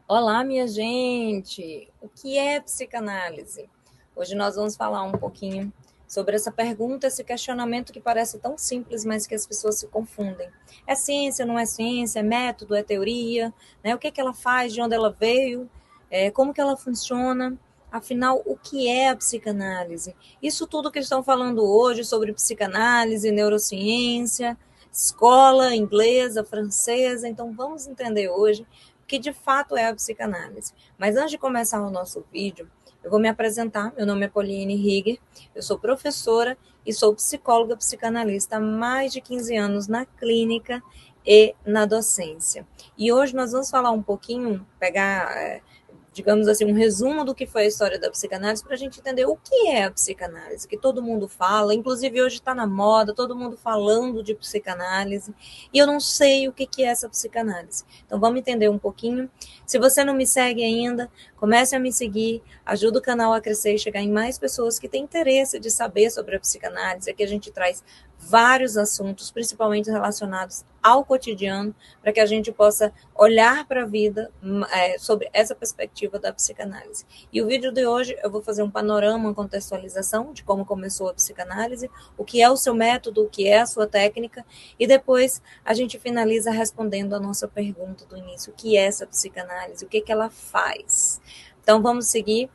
Olá, minha gente! O que é psicanálise? Hoje nós vamos falar um pouquinho sobre essa pergunta, esse questionamento que parece tão simples, mas que as pessoas se confundem. É ciência, não é ciência? É método, é teoria? Né? O que, que ela faz, de onde ela veio? Como que ela funciona? Afinal, o que é a psicanálise? Isso tudo que estão falando hoje sobre psicanálise, neurociência, escola inglesa, francesa, então vamos entender hoje que de fato é a psicanálise. Mas antes de começar o nosso vídeo, eu vou me apresentar. Meu nome é Pauline Rieger, eu sou professora e sou psicóloga psicanalista há mais de 15 anos na clínica e na docência. E hoje nós vamos falar um pouquinho, pegar digamos assim, um resumo do que foi a história da psicanálise para a gente entender o que é a psicanálise, que todo mundo fala, inclusive hoje está na moda, todo mundo falando de psicanálise, e eu não sei o que é essa psicanálise. Então vamos entender um pouquinho. Se você não me segue ainda, comece a me seguir, ajuda o canal a crescer e chegar em mais pessoas que têm interesse de saber sobre a psicanálise. Aqui a gente traz vários assuntos, principalmente relacionados ao cotidiano, para que a gente possa olhar para a vida sobre essa perspectiva da psicanálise. E o vídeo de hoje eu vou fazer um panorama, uma contextualização de como começou a psicanálise, o que é o seu método, o que é a sua técnica, e depois a gente finaliza respondendo a nossa pergunta do início, o que é essa psicanálise, o que ela faz. Então vamos seguir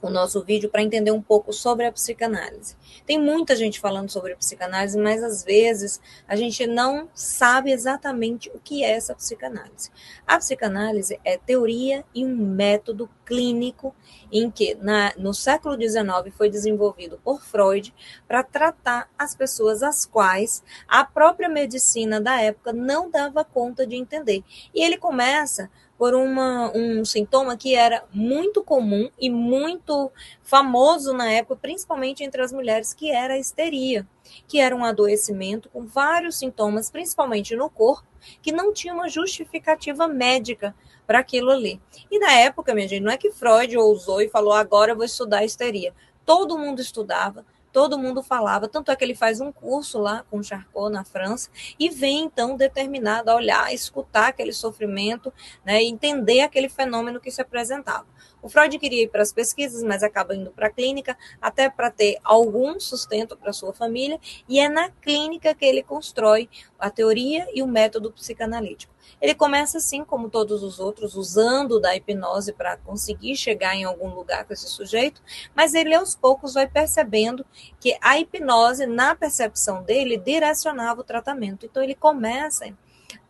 o nosso vídeo para entender um pouco sobre a psicanálise. Tem muita gente falando sobre a psicanálise, mas às vezes a gente não sabe exatamente o que é essa psicanálise. A psicanálise é teoria e um método clínico em que no século XIX foi desenvolvido por Freud para tratar as pessoas as quais a própria medicina da época não dava conta de entender. E ele começa por um sintoma que era muito comum e muito famoso na época, principalmente entre as mulheres, que era a histeria, que era um adoecimento com vários sintomas, principalmente no corpo, que não tinha uma justificativa médica para aquilo ali. E na época, minha gente, não é que Freud ousou e falou, agora eu vou estudar a histeria. Todo mundo estudava, todo mundo falava, tanto é que ele faz um curso lá com Charcot na França e vem então determinado a olhar, a escutar aquele sofrimento, né, e entender aquele fenômeno que se apresentava. O Freud queria ir para as pesquisas, mas acaba indo para a clínica, até para ter algum sustento para sua família, e é na clínica que ele constrói a teoria e o método psicanalítico. Ele começa assim, como todos os outros, usando da hipnose para conseguir chegar em algum lugar com esse sujeito, mas ele aos poucos vai percebendo que a hipnose, na percepção dele, direcionava o tratamento. Então ele começa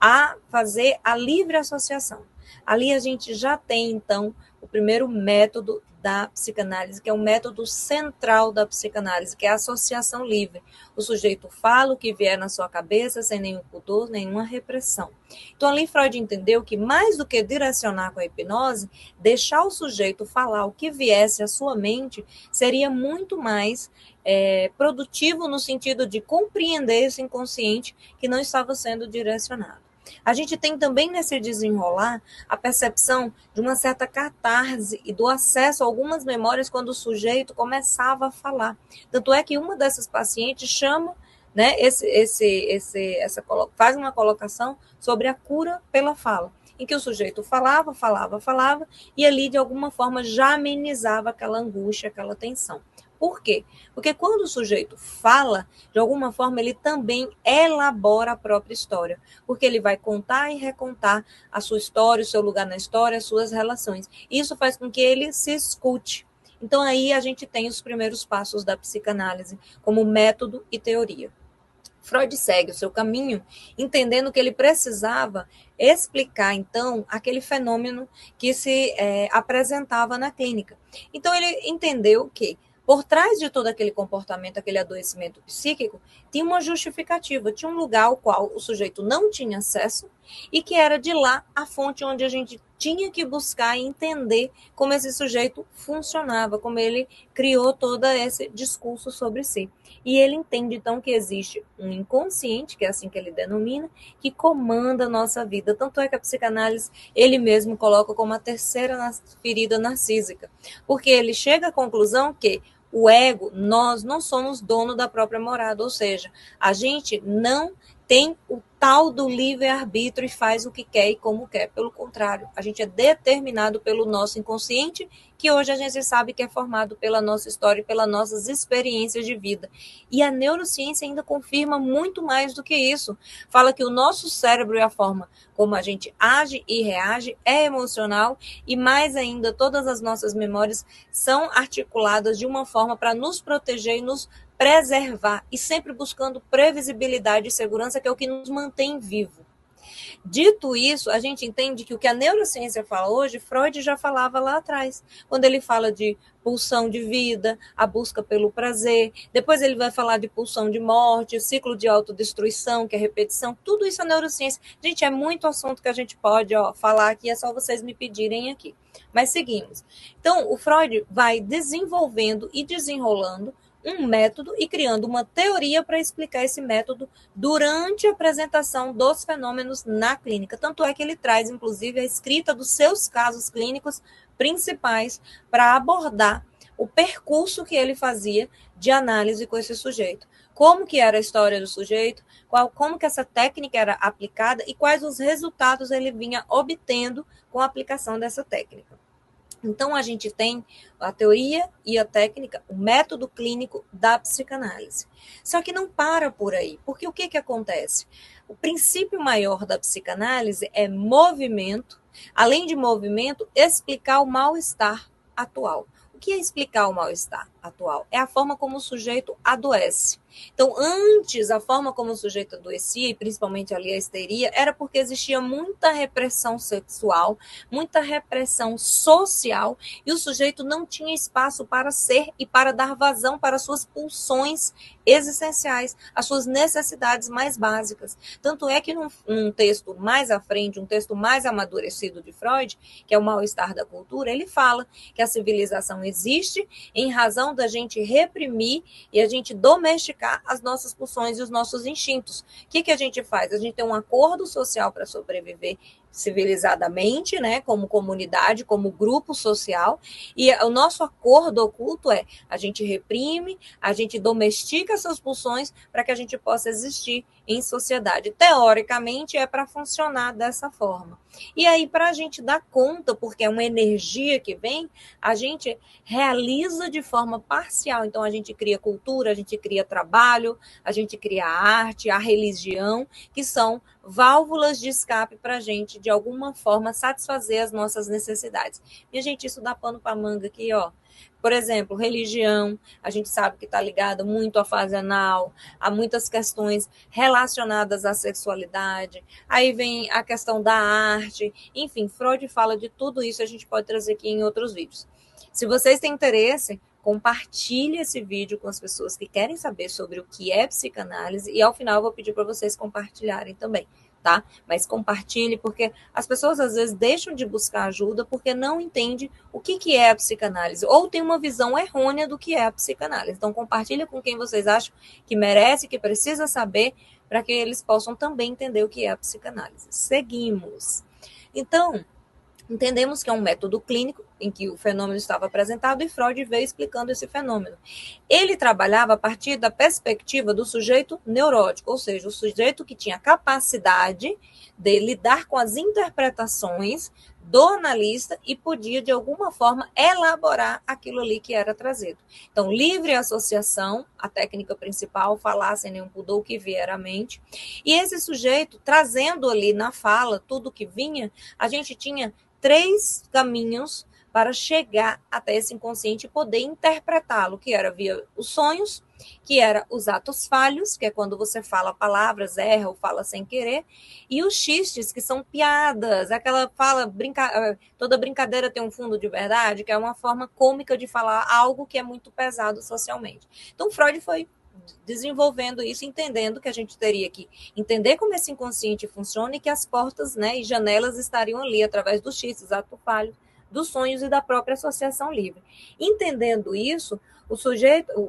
a fazer a livre associação. Ali a gente já tem, então, o primeiro método da psicanálise, que é o método central da psicanálise, que é a associação livre. O sujeito fala o que vier na sua cabeça, sem nenhum pudor, nenhuma repressão. Então, ali Freud entendeu que, mais do que direcionar com a hipnose, deixar o sujeito falar o que viesse à sua mente seria muito mais produtivo no sentido de compreender esse inconsciente que não estava sendo direcionado. A gente tem também nesse desenrolar a percepção de uma certa catarse e do acesso a algumas memórias quando o sujeito começava a falar. Tanto é que uma dessas pacientes chama, né, faz uma colocação sobre a cura pela fala, em que o sujeito falava, e ali de alguma forma já amenizava aquela angústia, aquela tensão. Por quê? Porque quando o sujeito fala, de alguma forma ele também elabora a própria história, porque ele vai contar e recontar a sua história, o seu lugar na história, as suas relações. Isso faz com que ele se escute. Então aí a gente tem os primeiros passos da psicanálise como método e teoria. Freud segue o seu caminho, entendendo que ele precisava explicar, então, aquele fenômeno que se apresentava na clínica. Então, ele entendeu que, por trás de todo aquele comportamento, aquele adoecimento psíquico, tinha uma justificativa, tinha um lugar ao qual o sujeito não tinha acesso e que era de lá a fonte onde a gente tinha que buscar e entender como esse sujeito funcionava, como ele criou todo esse discurso sobre si. E ele entende, então, que existe um inconsciente, que é assim que ele denomina, que comanda a nossa vida. Tanto é que a psicanálise, ele mesmo coloca como a terceira ferida narcísica, porque ele chega à conclusão que o ego, nós não somos dono da própria morada, ou seja, a gente não tem tal do livre-arbítrio e faz o que quer e como quer. Pelo contrário, a gente é determinado pelo nosso inconsciente, que hoje a gente sabe que é formado pela nossa história e pelas nossas experiências de vida. E a neurociência ainda confirma muito mais do que isso. Fala que o nosso cérebro e a forma como a gente age e reage é emocional, e mais ainda, todas as nossas memórias são articuladas de uma forma para nos proteger e nos preservar, e sempre buscando previsibilidade e segurança, que é o que nos mantém vivo. Dito isso, a gente entende que o que a neurociência fala hoje, Freud já falava lá atrás, quando ele fala de pulsão de vida, a busca pelo prazer, depois ele vai falar de pulsão de morte, o ciclo de autodestruição, que é repetição, tudo isso é neurociência. Gente, é muito assunto que a gente pode falar aqui, é só vocês me pedirem aqui. Mas seguimos. Então, o Freud vai desenvolvendo e desenrolando um método e criando uma teoria para explicar esse método durante a apresentação dos fenômenos na clínica. Tanto é que ele traz, inclusive, a escrita dos seus casos clínicos principais para abordar o percurso que ele fazia de análise com esse sujeito. Como que era a história do sujeito, como que essa técnica era aplicada e quais os resultados ele vinha obtendo com a aplicação dessa técnica. Então, a gente tem a teoria e a técnica, o método clínico da psicanálise. Só que não para por aí, porque o que acontece? O princípio maior da psicanálise é movimento, além de movimento, explicar o mal-estar atual. O que é explicar o mal-estar atual? É a forma como o sujeito adoece. Então, antes, a forma como o sujeito adoecia, e principalmente ali a histeria, era porque existia muita repressão sexual, muita repressão social, e o sujeito não tinha espaço para ser e para dar vazão para suas pulsões existenciais, as suas necessidades mais básicas. Tanto é que num texto mais à frente, um texto mais amadurecido de Freud, que é o Mal-Estar da Cultura, ele fala que a civilização existe em razão da gente reprimir e a gente domesticar as nossas pulsões e os nossos instintos. O que a gente faz? A gente tem um acordo social para sobreviver civilizadamente, né, como comunidade, como grupo social, e o nosso acordo oculto é a gente reprime, a gente domestica essas pulsões para que a gente possa existir em sociedade. Teoricamente é para funcionar dessa forma. E aí, para a gente dar conta, porque é uma energia que vem, a gente realiza de forma parcial. Então, a gente cria cultura, a gente cria trabalho, a gente cria a arte, a religião, que são válvulas de escape para a gente, de alguma forma, satisfazer as nossas necessidades. E, gente, isso dá pano para manga aqui, ó. Por exemplo, religião, a gente sabe que está ligada muito à fase anal, a muitas questões relacionadas à sexualidade. Aí vem a questão da arte. Enfim, Freud fala de tudo isso, a gente pode trazer aqui em outros vídeos. Se vocês têm interesse, compartilhe esse vídeo com as pessoas que querem saber sobre o que é psicanálise, e ao final eu vou pedir para vocês compartilharem também, tá? Mas compartilhe, porque as pessoas às vezes deixam de buscar ajuda porque não entendem o que é a psicanálise, ou tem uma visão errônea do que é a psicanálise. Então compartilhe com quem vocês acham que merece, que precisa saber, para que eles possam também entender o que é a psicanálise. Seguimos. Então, entendemos que é um método clínico em que o fenômeno estava apresentado e Freud veio explicando esse fenômeno. Ele trabalhava a partir da perspectiva do sujeito neurótico, ou seja, o sujeito que tinha capacidade de lidar com as interpretações do analista e podia, de alguma forma, elaborar aquilo ali que era trazido. Então, livre associação, a técnica principal, falar sem nenhum pudor o que vier à mente. E esse sujeito, trazendo ali na fala tudo que vinha, a gente tinha 3 caminhos para chegar até esse inconsciente e poder interpretá-lo, que era via os sonhos, que era os atos falhos, que é quando você fala palavras, erra ou fala sem querer, e os xistes, que são piadas, aquela fala, toda brincadeira tem um fundo de verdade, que é uma forma cômica de falar algo que é muito pesado socialmente. Então, Freud foi desenvolvendo isso, entendendo que a gente teria que entender como esse inconsciente funciona e que as portas, né, e janelas estariam ali através dos xistes, ato falho, dos sonhos e da própria associação livre. Entendendo isso, o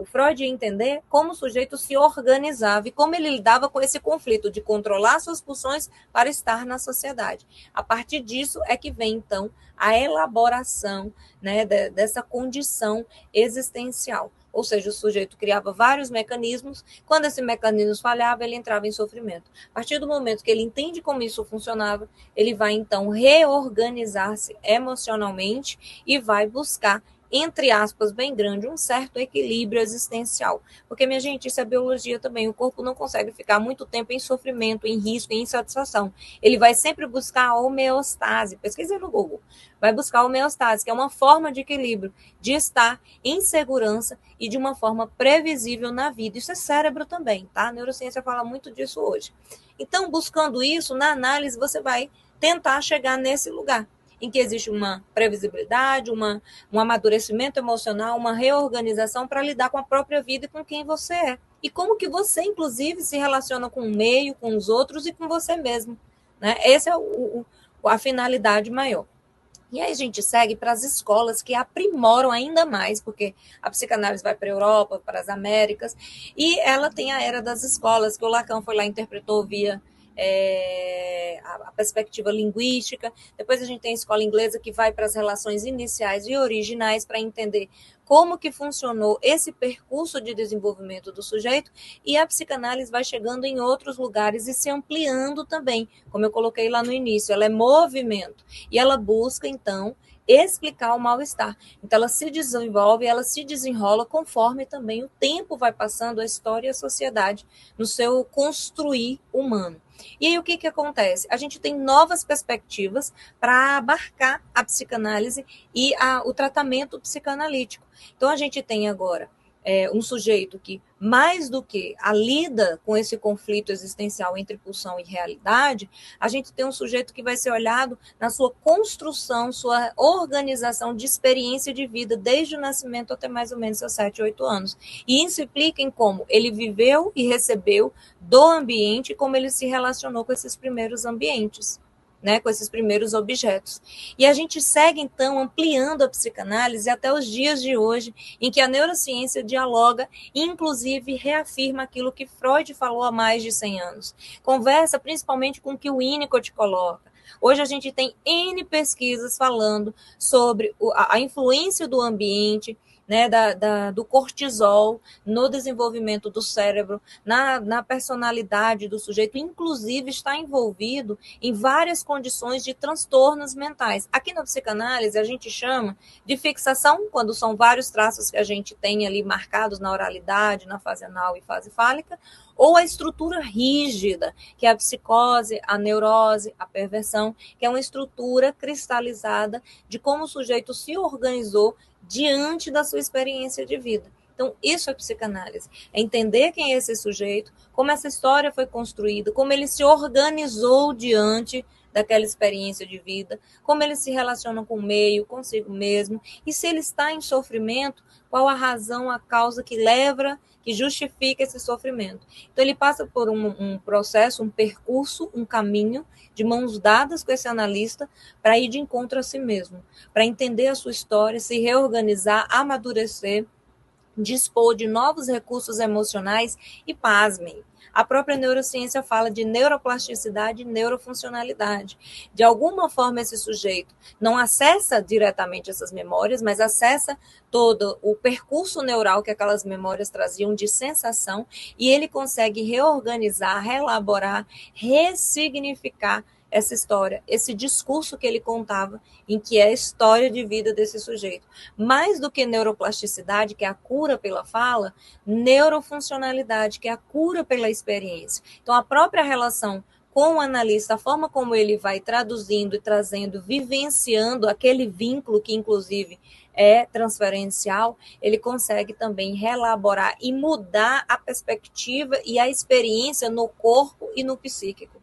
Freud ia entender como o sujeito se organizava e como ele lidava com esse conflito de controlar suas pulsões para estar na sociedade. A partir disso é que vem, então, a elaboração, né, dessa condição existencial. Ou seja, o sujeito criava vários mecanismos, quando esse mecanismo falhava, ele entrava em sofrimento. A partir do momento que ele entende como isso funcionava, ele vai então reorganizar-se emocionalmente e vai buscar, entre aspas, bem grande, um certo equilíbrio existencial. Porque, minha gente, isso é biologia também. O corpo não consegue ficar muito tempo em sofrimento, em risco, em insatisfação. Ele vai sempre buscar a homeostase. Pesquisa no Google. Vai buscar a homeostase, que é uma forma de equilíbrio, de estar em segurança e de uma forma previsível na vida. Isso é cérebro também, tá? A neurociência fala muito disso hoje. Então, buscando isso, na análise, você vai tentar chegar nesse lugar em que existe uma previsibilidade, um amadurecimento emocional, uma reorganização para lidar com a própria vida e com quem você é. E como que você, inclusive, se relaciona com o meio, com os outros e com você mesmo. Né? Essa é a finalidade maior. E aí a gente segue para as escolas que aprimoram ainda mais, porque a psicanálise vai para a Europa, para as Américas, e ela tem a era das escolas, que o Lacan foi lá e interpretou via a perspectiva linguística. Depois a gente tem a escola inglesa, que vai para as relações iniciais e originais para entender como que funcionou esse percurso de desenvolvimento do sujeito, e a psicanálise vai chegando em outros lugares e se ampliando também, como eu coloquei lá no início, ela é movimento, e ela busca, então, explicar o mal-estar. Então, ela se desenvolve, ela se desenrola conforme também o tempo vai passando, a história e a sociedade, no seu construir humano. E aí, o que acontece? A gente tem novas perspectivas para abarcar a psicanálise e o tratamento psicanalítico. Então, a gente tem agora um sujeito que, mais do que a lida com esse conflito existencial entre pulsão e realidade, a gente tem um sujeito que vai ser olhado na sua construção, sua organização de experiência de vida, desde o nascimento até mais ou menos seus 7, 8 anos. E isso implica em como ele viveu e recebeu do ambiente, como ele se relacionou com esses primeiros ambientes. Né, com esses primeiros objetos. E a gente segue, então, ampliando a psicanálise até os dias de hoje, em que a neurociência dialoga e, inclusive, reafirma aquilo que Freud falou há mais de 100 anos. Conversa principalmente com o que o Winnicott coloca. Hoje a gente tem N pesquisas falando sobre a influência do ambiente, né, do cortisol no desenvolvimento do cérebro, na personalidade do sujeito, inclusive está envolvido em várias condições de transtornos mentais. Aqui na psicanálise a gente chama de fixação, quando são vários traços que a gente tem ali marcados na oralidade, na fase anal e fase fálica, ou a estrutura rígida, que é a psicose, a neurose, a perversão, que é uma estrutura cristalizada de como o sujeito se organizou diante da sua experiência de vida. Então, isso é psicanálise. É entender quem é esse sujeito, como essa história foi construída, como ele se organizou diante daquela experiência de vida, como ele se relaciona com o meio, consigo mesmo, e se ele está em sofrimento, qual a razão, a causa que leva, que justifica esse sofrimento. Então, ele passa por um processo, um percurso, um caminho, de mãos dadas com esse analista, para ir de encontro a si mesmo, para entender a sua história, se reorganizar, amadurecer, dispor de novos recursos emocionais e, pasmem, a própria neurociência fala de neuroplasticidade e neurofuncionalidade. De alguma forma, esse sujeito não acessa diretamente essas memórias, mas acessa todo o percurso neural que aquelas memórias traziam de sensação, e ele consegue reorganizar, reelaborar, ressignificar essa história, esse discurso que ele contava, em que é a história de vida desse sujeito. Mais do que neuroplasticidade, que é a cura pela fala, neurofuncionalidade, que é a cura pela experiência. Então, a própria relação com o analista, a forma como ele vai traduzindo e trazendo, vivenciando aquele vínculo que, inclusive, é transferencial, ele consegue também reelaborar e mudar a perspectiva e a experiência no corpo e no psíquico.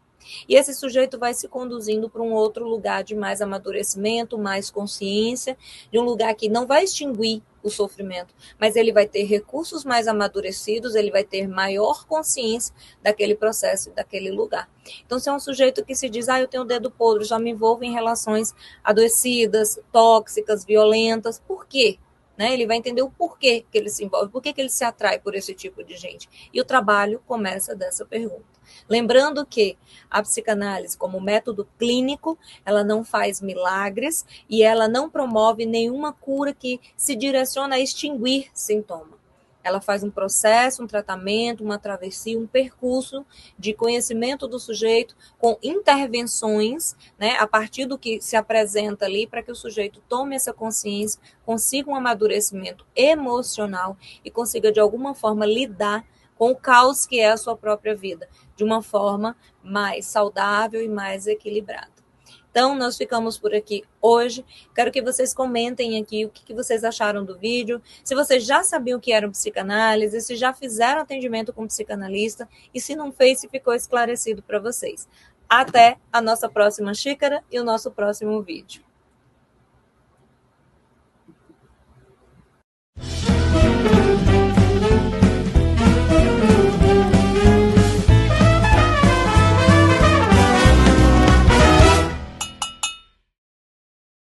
E esse sujeito vai se conduzindo para um outro lugar de mais amadurecimento, mais consciência, de um lugar que não vai extinguir o sofrimento, mas ele vai ter recursos mais amadurecidos, ele vai ter maior consciência daquele processo, daquele lugar. Então, se é um sujeito que se diz, eu tenho o dedo podre, já me envolvo em relações adoecidas, tóxicas, violentas, por quê? Né? Ele vai entender o porquê que ele se envolve, por que ele se atrai por esse tipo de gente. E o trabalho começa dessa pergunta. Lembrando que a psicanálise, como método clínico, ela não faz milagres e ela não promove nenhuma cura que se direciona a extinguir sintoma. ela faz um processo, um tratamento, uma travessia, um percurso de conhecimento do sujeito com intervenções, né, a partir do que se apresenta ali, para que o sujeito tome essa consciência, consiga um amadurecimento emocional e consiga, de alguma forma, lidar com o caos que é a sua própria vida, de uma forma mais saudável e mais equilibrada. Então, nós ficamos por aqui hoje. Quero que vocês comentem aqui o que vocês acharam do vídeo, se vocês já sabiam o que era psicanálise, se já fizeram atendimento com psicanalista e se não fez, se ficou esclarecido para vocês. Até a nossa próxima xícara e o nosso próximo vídeo.